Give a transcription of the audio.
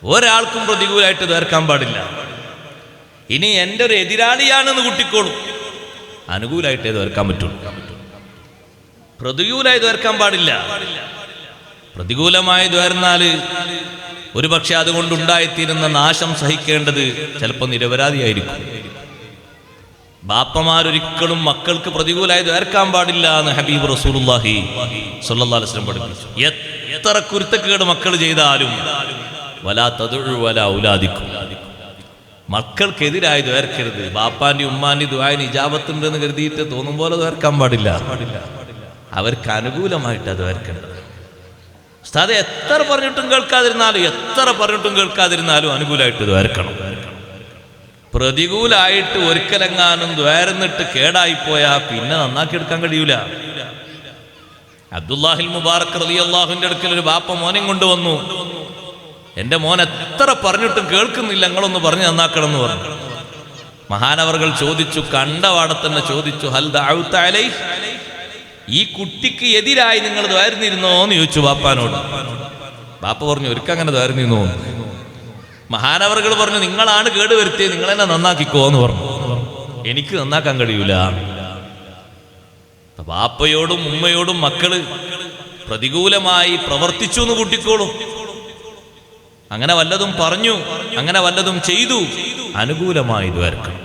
ഒരാൾക്കും പ്രതികൂലമായിട്ട് ദ്വാരക്കാൻ പാടില്ല. ഇനി എൻ്റെ ഒരു എതിരാളിയാണെന്ന് കൂട്ടിക്കോളും, അനുകൂലമായിട്ടേ ദ്വാരക്കാൻ പറ്റുള്ളൂ. പ്രതികൂലമായി ദ്വാരക്കാൻ പാടില്ല. പ്രതികൂലമായി ദ്വാരുന്നാല് ഒരു പക്ഷെ അതുകൊണ്ടുണ്ടായിത്തീരുന്ന നാശം സഹിക്കേണ്ടത് ചിലപ്പോൾ നിരപരാധിയായിരിക്കും. ബാപ്പമാരൊരിക്കലും മക്കൾക്ക് പ്രതികൂലമായി ദ്വാരക്കാൻ പാടില്ല എന്ന് ഹബീബ് റസൂലുള്ളാഹി സ്വല്ലല്ലാഹു അലൈഹി വസല്ലം പഠിപ്പിച്ചു. എത്ര കുരുത്തക്കേട് മക്കൾ ചെയ്താലും വലാ തദഉ വലാ ഔലാദിക്കും, മക്കൾക്കെതിരായി ദ്വാരക്കരുത്. ബാപ്പാന്റെ ഉമ്മാന്റെ ദുആന് ഇജാബത്തുണ്ടെന്ന് കരുതിയിട്ട് തോന്നും പോലെ ദ്വാരക്കാൻ പാടില്ല. അവർക്ക് അനുകൂലമായിട്ട് അത് ദ്വാരക്കേണ്ടത്. ഉസ്താദെ എത്ര പറഞ്ഞിട്ടും കേൾക്കാതിരുന്നാലും അനുകൂലമായിട്ട് ദ്വാരക്കണം. പ്രതികൂലമായിട്ട് ഒരിക്കലെങ്ങാനും ദ്വാരന്നിട്ട് കേടായിപ്പോയാ പിന്നെ നന്നാക്കി എടുക്കാൻ കഴിയൂല. അബ്ദുല്ലാഹിൽ മുബാറക് റളിയല്ലാഹുവിന്റെ അടുക്കൽ ഒരു ബാപ്പ മോനെ കൊണ്ടുവന്നു. എന്റെ മോൻ എത്ര പറഞ്ഞിട്ടും കേൾക്കുന്നില്ല, നിങ്ങളൊന്ന് പറഞ്ഞു നന്നാക്കണം എന്ന് പറഞ്ഞു. മഹാനവർകൾ ചോദിച്ചു, കണ്ടവാടെ തന്നെ ചോദിച്ചു, ഹൽ ദഅഉത അലൈഹി, ഈ കുട്ടിക്ക് എതിരായി നിങ്ങൾ ദ്വാരുന്നിരുന്നോ എന്ന് ചോദിച്ചു ബാപ്പാനോട്. ബാപ്പ പറഞ്ഞു, ഒരിക്കങ്ങനെ ദ്വാരുന്നിരുന്നു. മഹാനവർകൾ പറഞ്ഞു, നിങ്ങളാണ് കേടുവരുത്തിയത്, നിങ്ങൾ എന്നെ നന്നാക്കിക്കോ എന്ന് പറഞ്ഞു. എനിക്ക് നന്നാക്കാൻ കഴിയൂല. ബാപ്പയോടും ഉമ്മയോടും മക്കള് പ്രതികൂലമായി പ്രവർത്തിച്ചു എന്ന് കൂട്ടിക്കോളും. അങ്ങനെ വല്ലതും പറഞ്ഞു, അങ്ങനെ വല്ലതും ചെയ്തു, അനുകൂലമായി ദ്വാരക്കണം.